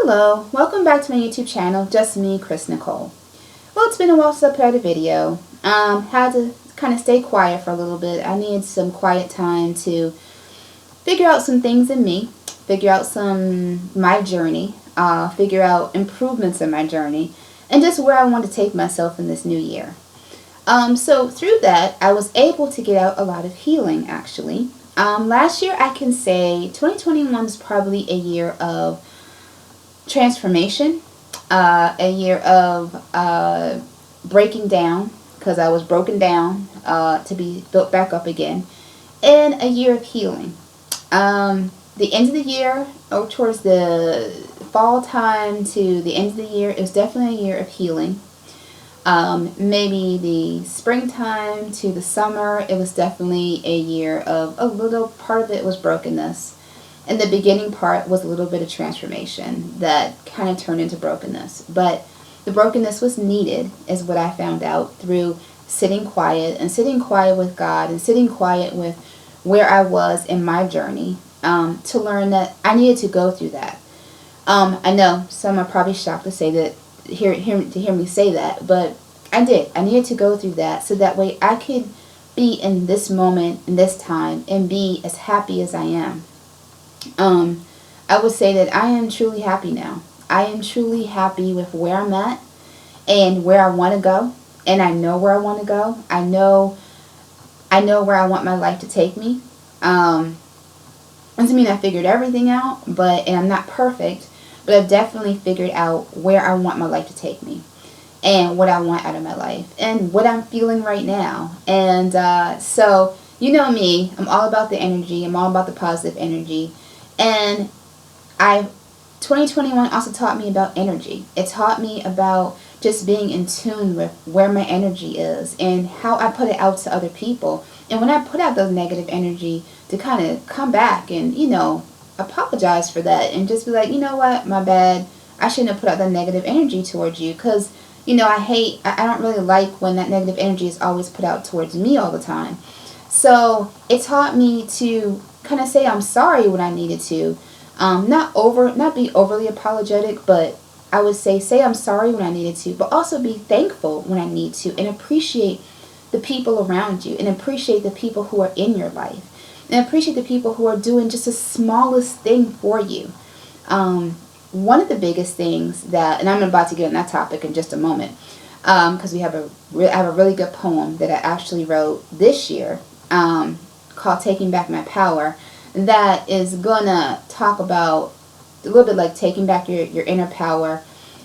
Hello, welcome back to my YouTube channel, just me, Chris Nicole. Well, it's been a while since I put out a video. Had to kind of stay quiet for a little bit. I needed some quiet time to figure out some things in me, figure out my journey, figure out improvements in my journey, and just where I want to take myself in this new year. So through that, I was able to get out a lot of healing, actually. Last year, I can say 2021 is probably a year of transformation, a year of breaking down, because I was broken down to be built back up again, and a year of healing. The end of the year, or towards the fall time to the end of the year, is definitely a year of healing. Maybe the springtime to the summer, it was definitely a year of a little part of it was brokenness. And the beginning part was a little bit of transformation that kind of turned into brokenness. But the brokenness was needed, is what I found out through sitting quiet with God and sitting quiet with where I was in my journey, to learn that I needed to go through that. I know some are probably shocked to say that, hear me say that, but I did. I needed to go through that so that way I could be in this moment, in this time, and be as happy as I am. I would say that I am truly happy now. I am truly happy with where I'm at and where I want to go, and I know where I want to go. I know where I want my life to take me. Doesn't mean I figured everything out, and I'm not perfect, but I've definitely figured out where I want my life to take me and what I want out of my life and what I'm feeling right now. And so, you know me, I'm all about the energy. I'm all about the positive energy. And 2021 also taught me about energy. It taught me about just being in tune with where my energy is and how I put it out to other people. And when I put out those negative energy, to kind of come back and, apologize for that and just be like, you know what, my bad. I shouldn't have put out that negative energy towards you, because, I don't really like when that negative energy is always put out towards me all the time. So it taught me to kind of say I'm sorry when I needed to. Not be overly apologetic, but I would say I'm sorry when I needed to, but also be thankful when I need to, and appreciate the people around you, and appreciate the people who are in your life, and appreciate the people who are doing just the smallest thing for you. One of the biggest things that, and I'm about to get on that topic in just a moment, because I have a really good poem that I actually wrote this year, called Taking Back My Power, that is gonna talk about a little bit like taking back your inner power.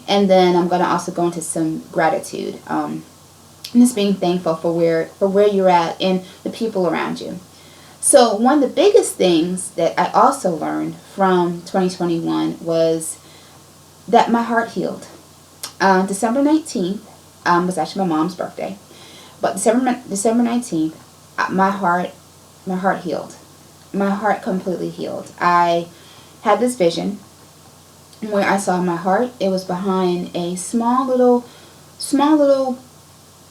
And then I'm gonna also go into some gratitude, and just being thankful for where you're at and the people around you. So one of the biggest things that I also learned from 2021 was that my heart healed. December 19th was actually my mom's birthday, but December 19th, my heart healed. My heart completely healed. I had this vision where I saw my heart. It was behind a small little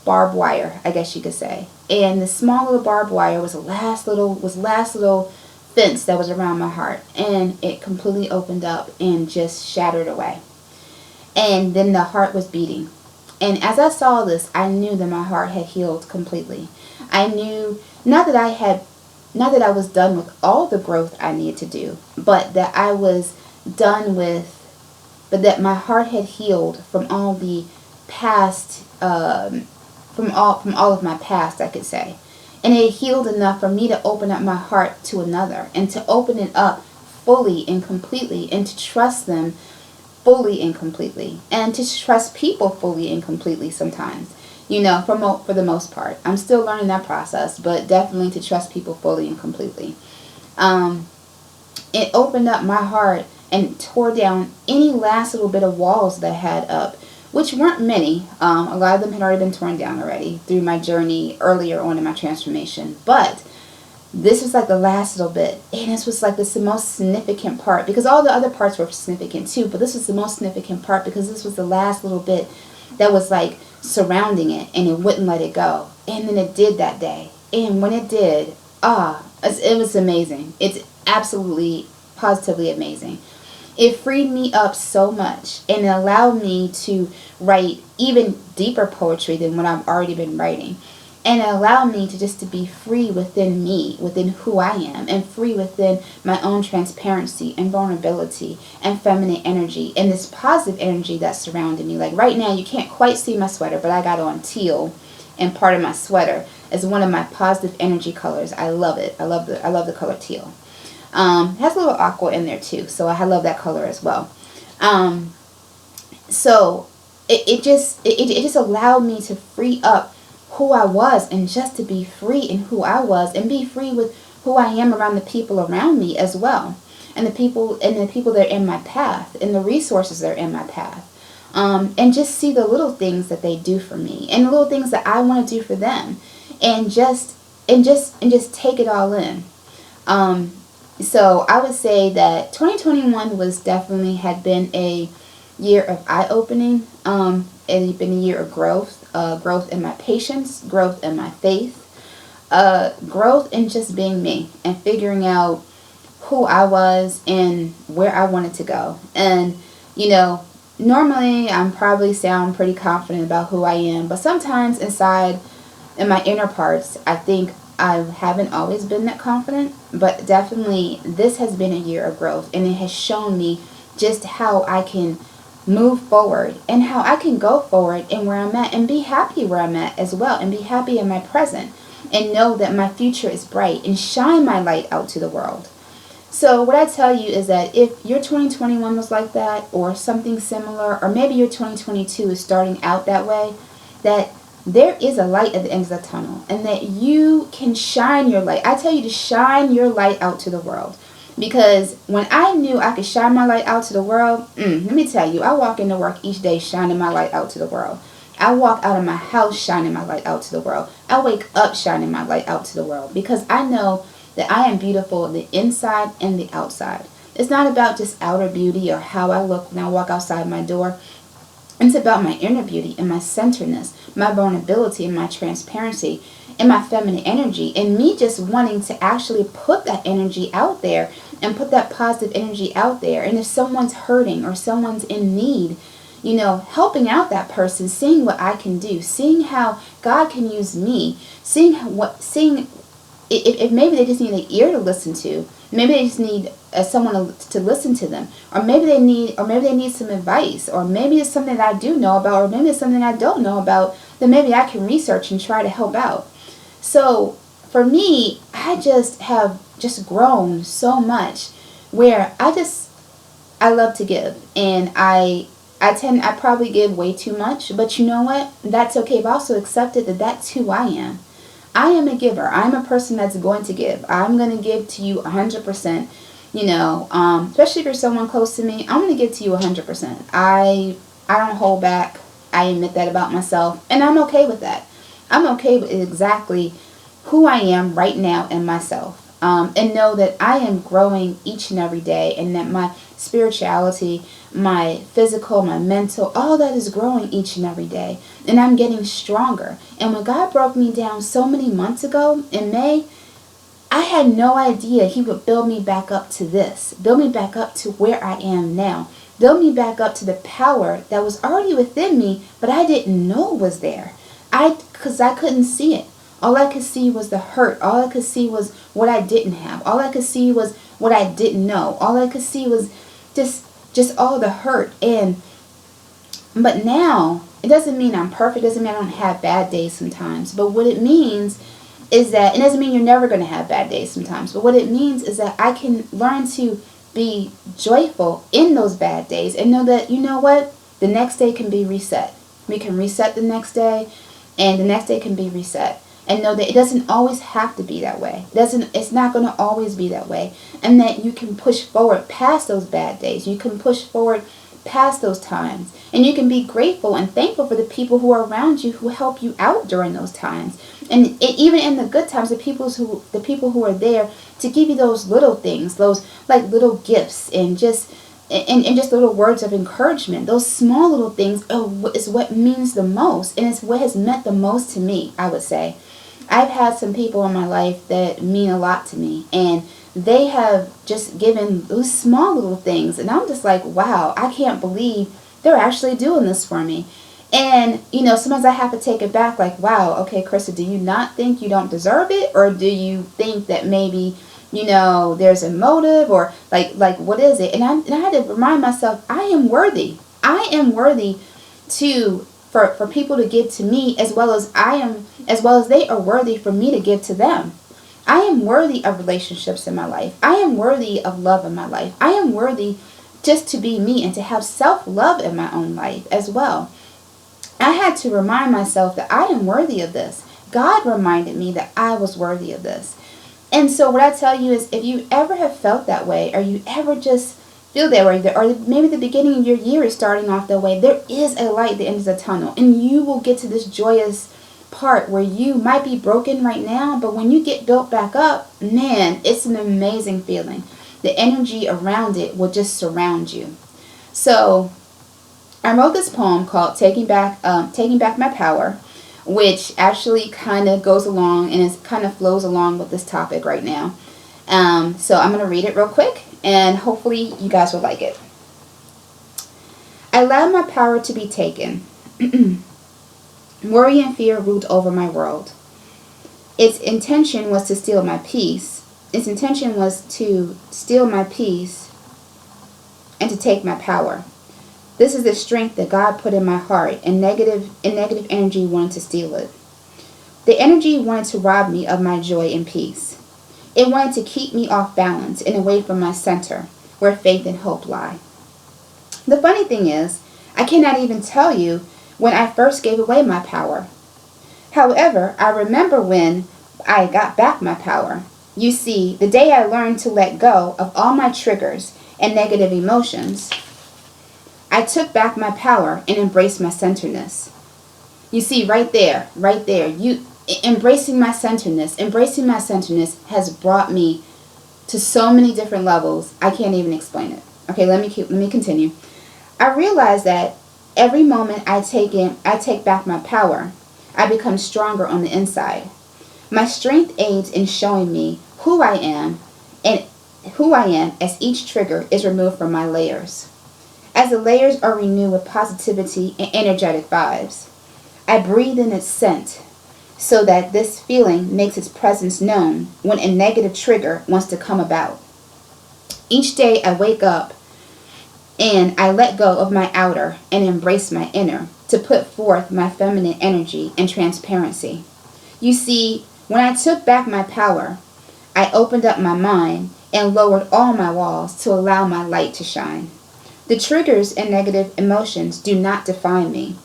barbed wire, I guess you could say. And the small little barbed wire was last little fence that was around my heart, and it completely opened up and just shattered away. And then the heart was beating. And as I saw this, I knew that my heart had healed completely. I knew not that I was done with all the growth I needed to do, but that I was done with, but that my heart had healed from all the past, from all of my past, I could say. And it healed enough for me to open up my heart to another, and to open it up fully and completely, and to trust them fully and completely, and to trust people fully and completely sometimes. For the most part. I'm still learning that process, but definitely to trust people fully and completely. It opened up my heart and tore down any last little bit of walls that I had up, which weren't many. A lot of them had already been torn down already through my journey earlier on in my transformation. But this was like the last little bit, and this was like the most significant part, because all the other parts were significant too, but this was the most significant part because this was the last little bit that was like surrounding it, and it wouldn't let it go. And then it did that day, and when it did, it was amazing. It's absolutely positively amazing. It freed me up so much, and it allowed me to write even deeper poetry than what I've already been writing. And it allowed me to just to be free within me, within who I am, and free within my own transparency and vulnerability and feminine energy and this positive energy that's surrounding me. Like right now, you can't quite see my sweater, but I got on teal, and part of my sweater is one of my positive energy colors. I love it. I love the color teal. It has a little aqua in there too, so I love that color as well. So it just allowed me to free up who I was, and just to be free in who I was, and be free with who I am around the people around me as well, and the people that are in my path, and the resources that are in my path, and just see the little things that they do for me, and the little things that I want to do for them, and just take it all in. So I would say that 2021 had been a year of eye-opening. It had been a year of growth in my patience, growth in my faith, growth in just being me and figuring out who I was and where I wanted to go. And, normally I'm probably sound pretty confident about who I am, but sometimes inside, in my inner parts, I think I haven't always been that confident. But definitely this has been a year of growth, and it has shown me just how I can move forward and how I can go forward and where I'm at, and be happy where I'm at as well, and be happy in my present, and know that my future is bright, and shine my light out to the world. So what I tell you is that if your 2021 was like that, or something similar, or maybe your 2022 is starting out that way, that there is a light at the end of the tunnel, and that you can shine your light. I tell you to shine your light out to the world. Because when I knew I could shine my light out to the world, let me tell you, I walk into work each day shining my light out to the world. I walk out of my house shining my light out to the world. I wake up shining my light out to the world, because I know that I am beautiful on the inside and the outside. It's not about just outer beauty or how I look when I walk outside my door. It's about my inner beauty and my centeredness, my vulnerability and my transparency, and my feminine energy, and me just wanting to actually put that energy out there, and put that positive energy out there. And if someone's hurting or someone's in need, helping out that person, seeing what I can do, seeing how God can use me, seeing if maybe they just need an ear to listen to, maybe they just need someone to listen to them, or maybe they need some advice, or maybe it's something that I do know about, or maybe it's something I don't know about, then maybe I can research and try to help out. So for me, I have grown so much, where I love to give, and I probably give way too much, but you know what? That's okay. I've also accepted that that's who I am. I am a giver. I'm a person that's going to give. I'm going to give to you 100%. Especially if you're someone close to me, I'm going to give to you 100%. I don't hold back. I admit that about myself, and I'm okay with that. I'm okay with exactly who I am right now in myself. And know that I am growing each and every day, and that my spirituality, my physical, my mental, all that is growing each and every day. And I'm getting stronger. And when God broke me down so many months ago in May, I had no idea He would build me back up to this. Build me back up to where I am now. Build me back up to the power that was already within me, but I didn't know was there. Because I couldn't see it. All I could see was the hurt. All I could see was what I didn't have. All I could see was what I didn't know. All I could see was just all the hurt. But now, it doesn't mean I'm perfect. It doesn't mean I don't have bad days sometimes. But what it means is that, it doesn't mean you're never going to have bad days sometimes. But what it means is that I can learn to be joyful in those bad days, and know that, you know what? The next day can be reset. We can reset the next day, and the next day can be reset. And know that it doesn't always have to be that way. It's not going to always be that way. And that you can push forward past those bad days. You can push forward past those times. And you can be grateful and thankful for the people who are around you, who help you out during those times. And even in the good times, the people who are there to give you those little things, those like little gifts, and just little words of encouragement. Those small little things is what means the most. And it's what has meant the most to me, I would say. I've had some people in my life that mean a lot to me, and they have just given those small little things. And I'm just like, wow, I can't believe they're actually doing this for me. And, sometimes I have to take it back like, wow, okay, Krista, do you not think you don't deserve it? Or do you think that maybe, there's a motive, or like what is it? And I had to remind myself, I am worthy. I am worthy for people to give to me, as well as they are worthy for me to give to them. I am worthy of relationships in my life. I am worthy of love in my life. I am worthy just to be me and to have self-love in my own life as well. I had to remind myself that I am worthy of this. God reminded me that I was worthy of this. And so what I tell you is, if you ever have felt that way, or you ever just feel that way, or maybe the beginning of your year is starting off that way, there is a light at the end of the tunnel, and you will get to this joyous part where you might be broken right now, but when you get built back up, man, it's an amazing feeling. The energy around it will just surround you. So I wrote this poem called Taking Back My Power, which actually kind of goes along and it kind of flows along with this topic right now. So I'm going to read it real quick, and hopefully you guys will like it. I allowed my power to be taken. Worry and fear ruled over my world. Its intention was to steal my peace. Its intention was to steal my peace and to take my power. This is the strength that God put in my heart, and negative energy wanted to steal it. The energy wanted to rob me of my joy and peace. It wanted to keep me off balance and away from my center, where faith and hope lie. The funny thing is, I cannot even tell you when I first gave away my power. However, I remember when I got back my power. You see, the day I learned to let go of all my triggers and negative emotions, I took back my power and embraced my centeredness. You see, right there, embracing my centeredness has brought me to so many different levels. I can't even explain it. Okay, let me continue. I realize that every moment I take back my power, I become stronger on the inside. My strength aids in showing me who I am as each trigger is removed from my layers. As the layers are renewed with positivity and energetic vibes, I breathe in its scent so that this feeling makes its presence known when a negative trigger wants to come about. Each day I wake up and I let go of my outer and embrace my inner to put forth my feminine energy and transparency. You see, when I took back my power, I opened up my mind and lowered all my walls to allow my light to shine. The triggers and negative emotions do not define me.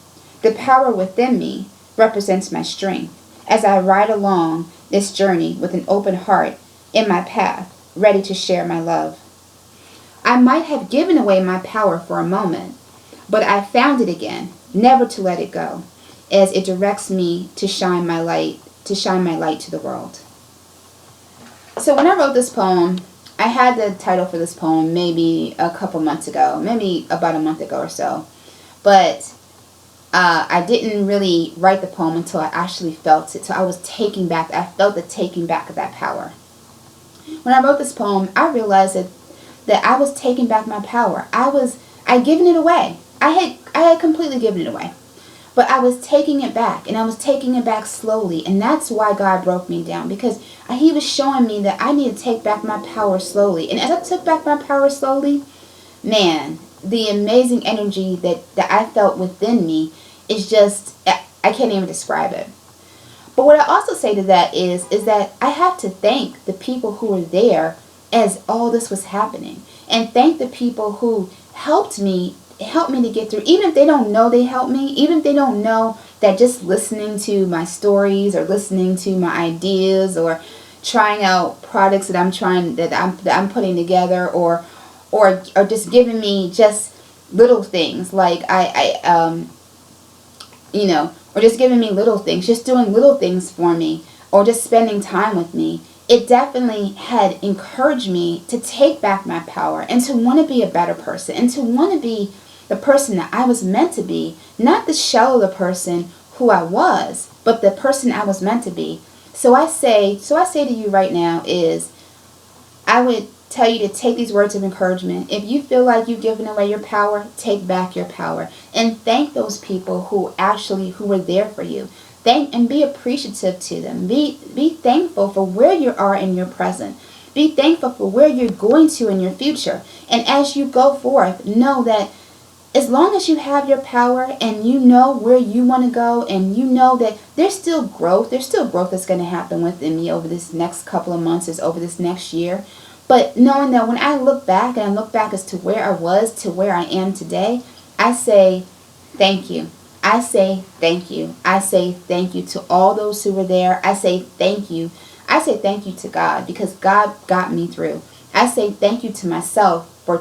The power within me represents my strength as I ride along this journey with an open heart in my path, ready to share my love. I might have given away my power for a moment, but I found it again, never to let it go, as it directs me to shine my light to the world. So when I wrote this poem, I had the title for this poem maybe a couple months ago, maybe about a month ago or so. But I didn't really write the poem until I actually felt it. So I felt the taking back of that power. When I wrote this poem, I realized that I was taking back my power. I'd given it away. I had completely given it away. But I was taking it back, and I was taking it back slowly. And that's why God broke me down, because He was showing me that I need to take back my power slowly. And as I took back my power slowly, man, the amazing energy that I felt within me is just, I can't even describe it. But what I also say to that is that I have to thank the people who were there as all this was happening. And thank the people who helped me to get through. Even if they don't know they helped me, even if they don't know that just listening to my stories or listening to my ideas or trying out products that I'm putting together or just giving me just little things like or just giving me little things, just doing little things for me, or just spending time with me, it definitely had encouraged me to take back my power and to want to be a better person and to want to be the person that I was meant to be, not the shell of the person who I was, but the person I was meant to be. So I say to you right now is, I would tell you to take these words of encouragement. If you feel like you've given away your power, take back your power and thank those people who were there for you. Thank and be appreciative to them. Be thankful for where you are in your present. Be thankful for where you're going to in your future. And as you go forth, know that as long as you have your power and you know where you want to go and you know that there's still growth that's going to happen within me over this next couple of months, is over this next year. But knowing that when I look back and I look back as to where I was to where I am today, I say thank you. I say thank you. I say thank you to all those who were there. I say thank you. I say thank you to God because God got me through. I say thank you to myself for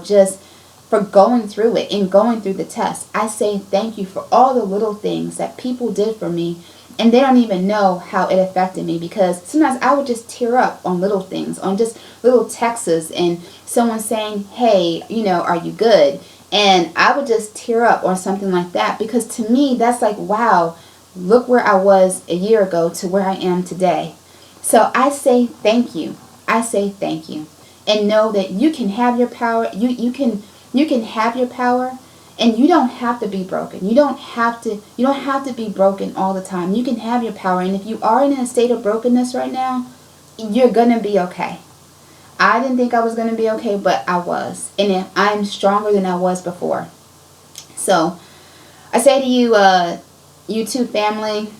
going through it and going through the test. I say thank you for all the little things that people did for me, and they don't even know how it affected me, because sometimes I would just tear up on little things, on just little texts and someone saying, hey, are you good? And I would just tear up on something like that, because to me that's like, wow, look where I was a year ago to where I am today. So I say thank you. I say thank you. And know that you can have your power. You can have your power, and you don't have to be broken. You don't have to be broken all the time. You can have your power, and if you are in a state of brokenness right now, you're going to be okay. I didn't think I was going to be okay, but I was. And I'm stronger than I was before. So, I say to you, YouTube family,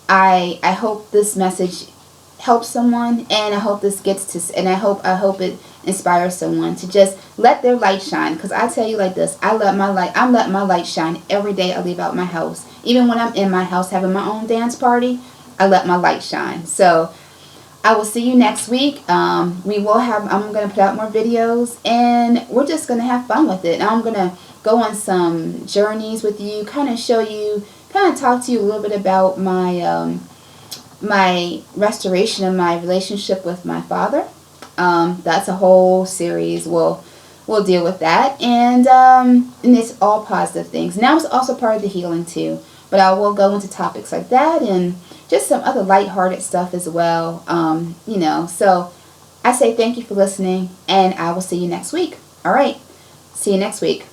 I hope this message helps someone, and I hope this I hope it inspires someone to just let their light shine. Because I tell you like this, I'm letting my light shine every day I leave out my house. Even when I'm in my house having my own dance party, I let my light shine. So I will see you next week. I'm going to put out more videos, and we're just going to have fun with it. I'm going to go on some journeys with you, kind of talk to you a little bit about my restoration of my relationship with my father. That's a whole series. We'll deal with that, and it's all positive things. Now it's also part of the healing too, but I will go into topics like that and just some other lighthearted stuff as well. So I say thank you for listening, and I will see you next week. All right, see you next week.